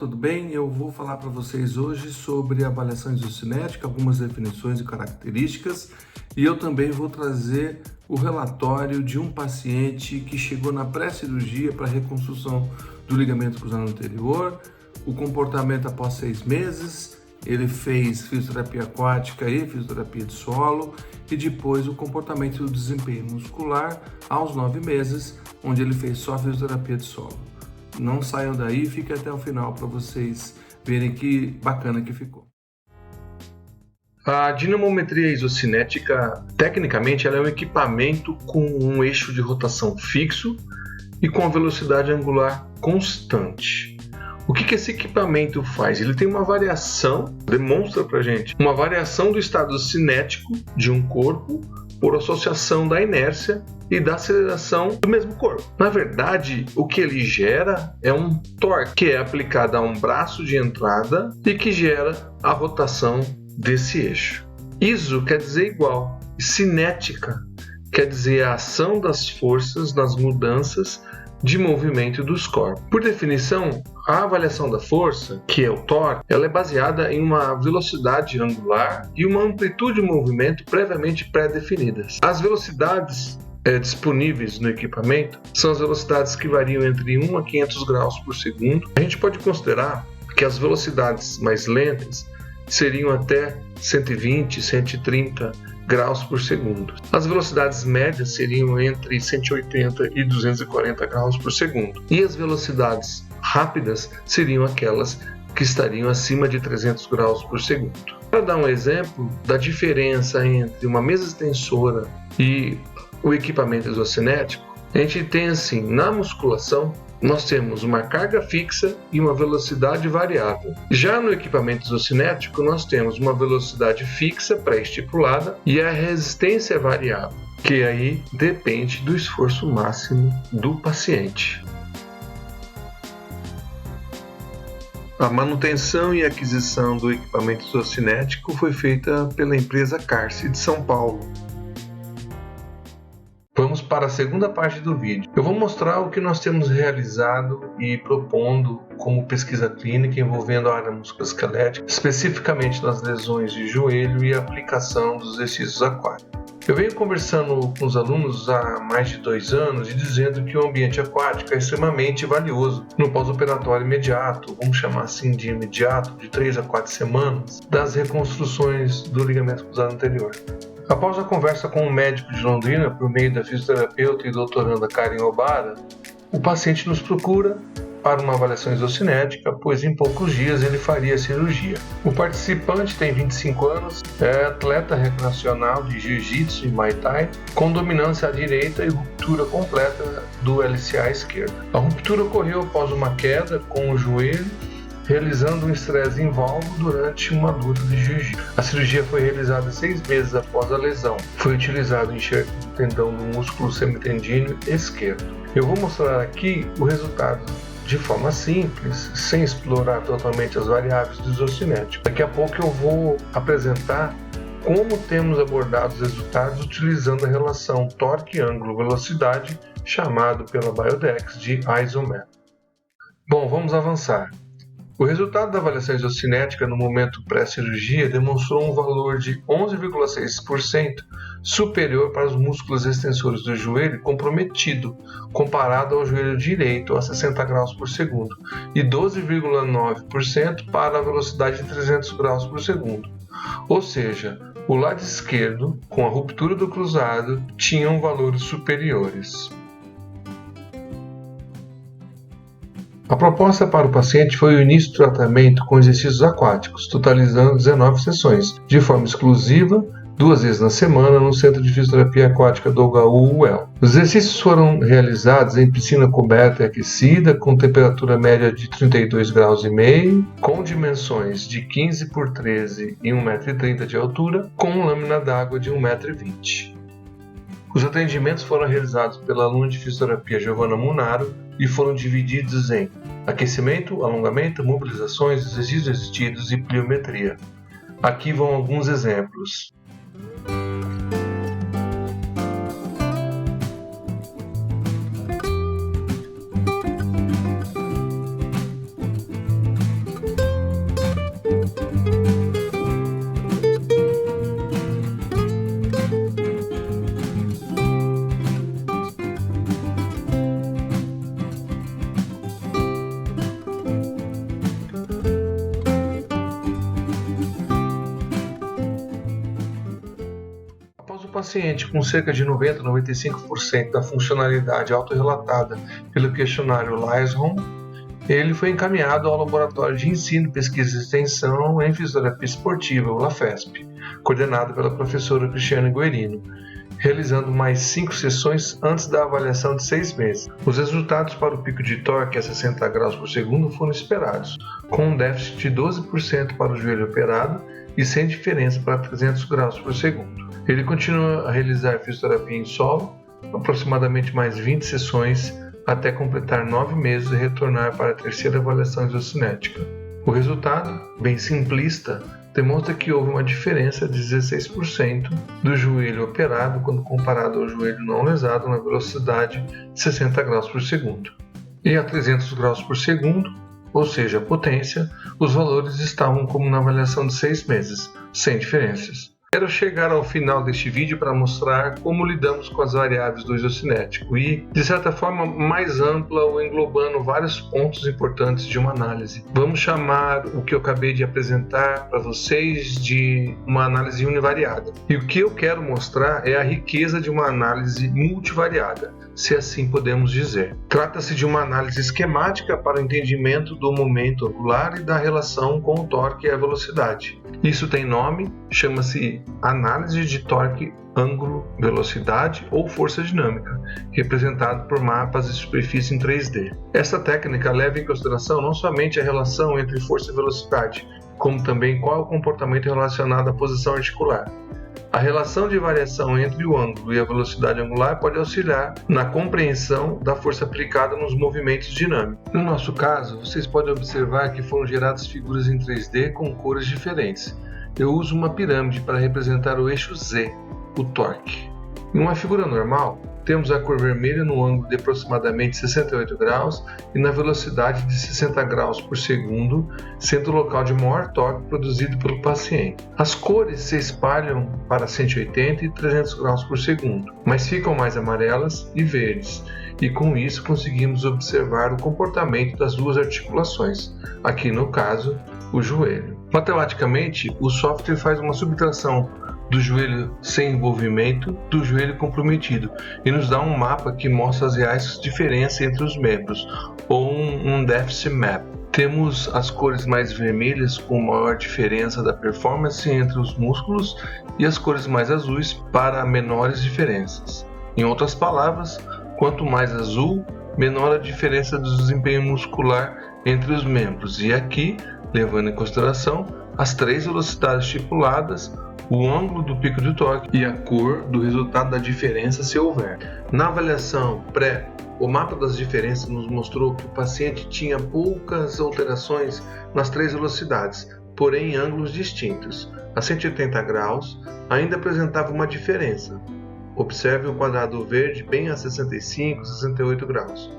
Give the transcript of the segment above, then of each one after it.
Tudo bem? Eu vou falar para vocês hoje sobre avaliação isocinética, algumas definições e características, e eu também vou trazer o relatório de um paciente que chegou na pré-cirurgia para reconstrução do ligamento cruzado anterior, o comportamento após 6 meses, ele fez fisioterapia aquática e fisioterapia de solo, e depois o comportamento do desempenho muscular aos 9 meses, onde ele fez só fisioterapia de solo. Não saiam daí, fiquem até o final para vocês verem que bacana que ficou. A dinamometria isocinética, tecnicamente, ela é um equipamento com um eixo de rotação fixo e com a velocidade angular constante. O que esse equipamento faz? Ele tem uma variação, demonstra para gente, uma variação do estado cinético de um corpo por associação da inércia e da aceleração do mesmo corpo. Na verdade, o que ele gera é um torque que é aplicado a um braço de entrada e que gera a rotação desse eixo. Iso quer dizer igual, cinética quer dizer a ação das forças nas mudanças de movimento dos corpos. Por definição, a avaliação da força, que é o torque, ela é baseada em uma velocidade angular e uma amplitude de movimento previamente pré-definidas. As velocidades disponíveis no equipamento são as velocidades que variam entre 1 a 500 graus por segundo. A gente pode considerar que as velocidades mais lentas seriam até 120, 130 graus por segundo. As velocidades médias seriam entre 180 e 240 graus por segundo. E as velocidades rápidas seriam aquelas que estariam acima de 300 graus por segundo. Para dar um exemplo da diferença entre uma mesa extensora e o equipamento isocinético, a gente tem assim, na musculação, nós temos uma carga fixa e uma velocidade variável. Já no equipamento isocinético, nós temos uma velocidade fixa pré-estipulada e a resistência variável, que aí depende do esforço máximo do paciente. A manutenção e aquisição do equipamento isocinético foi feita pela empresa Carce de São Paulo. Vamos para a segunda parte do vídeo. Eu vou mostrar o que nós temos realizado e propondo como pesquisa clínica envolvendo a área musculoesquelética, especificamente nas lesões de joelho e a aplicação dos exercícios aquáticos. Eu venho conversando com os alunos há mais de 2 anos e dizendo que o ambiente aquático é extremamente valioso no pós-operatório imediato, vamos chamar assim de imediato, de 3 a 4 semanas, das reconstruções do ligamento cruzado anterior. Após a conversa com um médico de Londrina, por meio da fisioterapeuta e doutoranda Karen Obara, o paciente nos procura para uma avaliação isocinética, pois em poucos dias ele faria a cirurgia. O participante tem 25 anos, é atleta recreacional de jiu-jitsu e muay thai, com dominância à direita e ruptura completa do LCA à esquerda. A ruptura ocorreu após uma queda com o joelho, realizando um estresse em valgo durante uma luta de jiu-jitsu. A cirurgia foi realizada 6 meses após a lesão. Foi utilizado o enxerto do tendão do músculo semitendíneo esquerdo. Eu vou mostrar aqui o resultado de forma simples, sem explorar totalmente as variáveis do isocinético. Daqui a pouco eu vou apresentar como temos abordado os resultados utilizando a relação torque-ângulo-velocidade, chamado pela Biodex de isométrico. Bom, vamos avançar. O resultado da avaliação isocinética no momento pré-cirurgia demonstrou um valor de 11,6% superior para os músculos extensores do joelho comprometido, comparado ao joelho direito a 60 graus por segundo, e 12,9% para a velocidade de 300 graus por segundo. Ou seja, o lado esquerdo, com a ruptura do cruzado, tinham valores superiores. A proposta para o paciente foi o início do tratamento com exercícios aquáticos, totalizando 19 sessões, de forma exclusiva, 2 vezes na semana, no Centro de Fisioterapia Aquática do HU-UEL. Os exercícios foram realizados em piscina coberta e aquecida, com temperatura média de 32,5 graus, com dimensões de 15 por 13 e 1,30 m de altura, com lâmina d'água de 1,20 m. Os atendimentos foram realizados pela aluna de fisioterapia Giovana Munaro e foram divididos em aquecimento, alongamento, mobilizações, exercícios resistidos e pliometria. Aqui vão alguns exemplos. paciente com cerca de 90 a 95% da funcionalidade autorrelatada pelo questionário Liaison, ele foi encaminhado ao Laboratório de Ensino, Pesquisa e Extensão em Fisioterapia Esportiva, o LAFESP, coordenado pela professora Cristiane Guerino, realizando mais 5 sessões antes da avaliação de 6 meses. Os resultados para o pico de torque a 60 graus por segundo foram esperados, com um déficit de 12% para o joelho operado e sem diferença para 300 graus por segundo. Ele continua a realizar fisioterapia em solo, aproximadamente mais 20 sessões, até completar 9 meses e retornar para a terceira avaliação isocinética. O resultado, bem simplista, demonstra que houve uma diferença de 16% do joelho operado quando comparado ao joelho não lesado na velocidade de 60 graus por segundo. E a 300 graus por segundo, ou seja, a potência, os valores estavam como na avaliação de 6 meses, sem diferenças. Quero chegar ao final deste vídeo para mostrar como lidamos com as variáveis do isocinético e, de certa forma, mais ampla ou englobando vários pontos importantes de uma análise. Vamos chamar o que eu acabei de apresentar para vocês de uma análise univariada. E o que eu quero mostrar é a riqueza de uma análise multivariada, se assim podemos dizer. Trata-se de uma análise esquemática para o entendimento do momento angular e da relação com o torque e a velocidade. Isso tem nome, chama-se análise de torque, ângulo, velocidade ou força dinâmica, representado por mapas de superfície em 3D. Essa técnica leva em consideração não somente a relação entre força e velocidade, como também qual é o comportamento relacionado à posição articular. A relação de variação entre o ângulo e a velocidade angular pode auxiliar na compreensão da força aplicada nos movimentos dinâmicos. No nosso caso, vocês podem observar que foram geradas figuras em 3D com cores diferentes. Eu uso uma pirâmide para representar o eixo Z, o torque. Em uma figura normal, temos a cor vermelha no ângulo de aproximadamente 68 graus e na velocidade de 60 graus por segundo, sendo o local de maior torque produzido pelo paciente. As cores se espalham para 180 e 300 graus por segundo, mas ficam mais amarelas e verdes, e com isso conseguimos observar o comportamento das duas articulações, aqui no caso, o joelho. Matematicamente, o software faz uma subtração do joelho sem envolvimento do joelho comprometido e nos dá um mapa que mostra as reais diferenças entre os membros, ou um deficit map. Temos as cores mais vermelhas com maior diferença da performance entre os músculos e as cores mais azuis para menores diferenças. Em outras palavras, quanto mais azul, menor a diferença do desempenho muscular entre os membros. E aqui, levando em consideração as 3 velocidades estipuladas, o ângulo do pico de torque e a cor do resultado da diferença se houver. Na avaliação pré, o mapa das diferenças nos mostrou que o paciente tinha poucas alterações nas 3 velocidades, porém em ângulos distintos. A 180 graus ainda apresentava uma diferença. Observe o quadrado verde bem a 65 e 68 graus.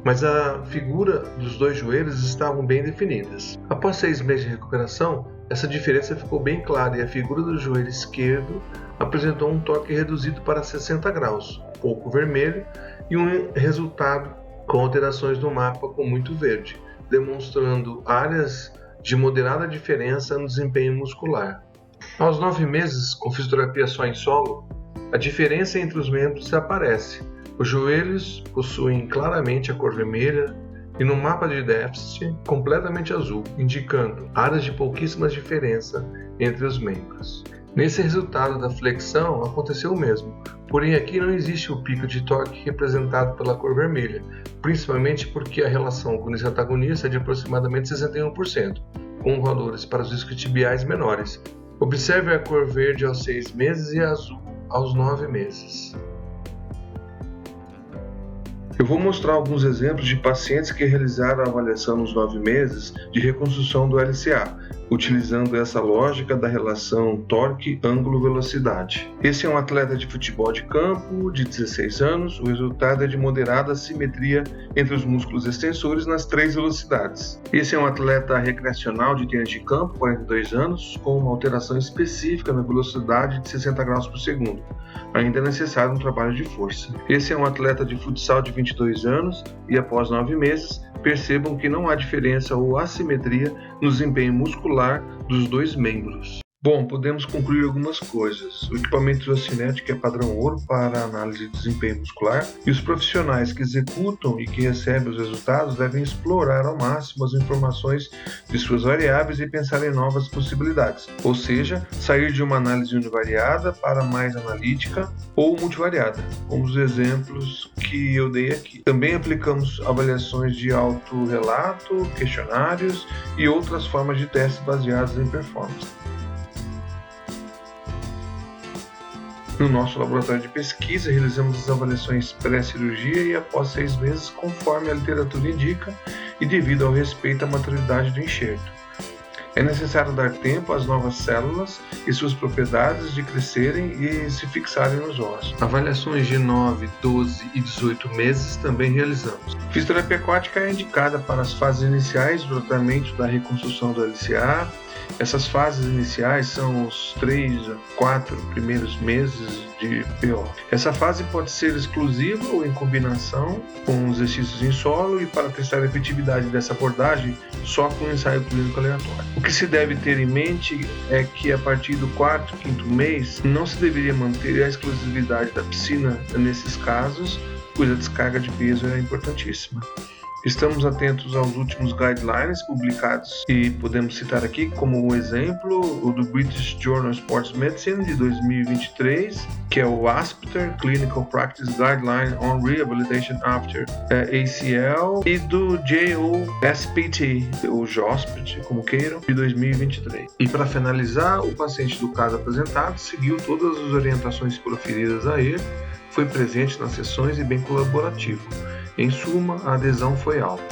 Mas a figura dos 2 joelhos estavam bem definidas. Após 6 meses de recuperação, essa diferença ficou bem clara e a figura do joelho esquerdo apresentou um torque reduzido para 60 graus, pouco vermelho, e um resultado com alterações no mapa com muito verde, demonstrando áreas de moderada diferença no desempenho muscular. Aos 9 meses, com fisioterapia só em solo, a diferença entre os membros aparece. Os joelhos possuem claramente a cor vermelha e no mapa de déficit completamente azul, indicando áreas de pouquíssima diferença entre os membros. Nesse resultado da flexão aconteceu o mesmo, porém aqui não existe o pico de torque representado pela cor vermelha, principalmente porque a relação com esse antagonista é de aproximadamente 61%, com valores para os isquiotibiais menores. Observe a cor verde aos 6 meses e a azul aos 9 meses. Eu vou mostrar alguns exemplos de pacientes que realizaram a avaliação nos 9 meses de reconstrução do LCA, utilizando essa lógica da relação torque-ângulo-velocidade. Esse é um atleta de futebol de campo, de 16 anos. O resultado é de moderada simetria entre os músculos extensores nas 3 velocidades. Esse é um atleta recreacional de tênis de campo, 42 anos, com uma alteração específica na velocidade de 60 graus por segundo. Ainda é necessário um trabalho de força. Esse é um atleta de futsal de 22 anos e após 9 meses, percebam que não há diferença ou assimetria no desempenho muscular dos 2 membros. Bom, podemos concluir algumas coisas. O equipamento isocinético é padrão ouro para análise de desempenho muscular e os profissionais que executam e que recebem os resultados devem explorar ao máximo as informações de suas variáveis e pensar em novas possibilidades, ou seja, sair de uma análise univariada para mais analítica ou multivariada, como os exemplos que eu dei aqui. Também aplicamos avaliações de autorrelato, questionários e outras formas de testes baseados em performance. No nosso laboratório de pesquisa, realizamos as avaliações pré-cirurgia e após 6 meses, conforme a literatura indica e devido ao respeito à maturidade do enxerto. É necessário dar tempo às novas células e suas propriedades de crescerem e se fixarem nos ossos. Avaliações de 9, 12 e 18 meses também realizamos. Fisioterapia aquática é indicada para as fases iniciais do tratamento da reconstrução do LCA. Essas fases iniciais são os 3 a 4 primeiros meses de PO. Essa fase pode ser exclusiva ou em combinação com exercícios em solo e para testar a efetividade dessa abordagem só com ensaio clínico aleatório. O que se deve ter em mente é que a partir do 4º, 5º mês não se deveria manter a exclusividade da piscina nesses casos, pois a descarga de peso é importantíssima. Estamos atentos aos últimos guidelines publicados e podemos citar aqui como um exemplo o do British Journal of Sports Medicine de 2023, que é o ASPTER Clinical Practice Guideline on Rehabilitation After ACL, e do JOSPT, ou JOSPT, como queiram, de 2023. E para finalizar, o paciente do caso apresentado seguiu todas as orientações proferidas a ele, foi presente nas sessões e bem colaborativo. Em suma, a adesão foi alta.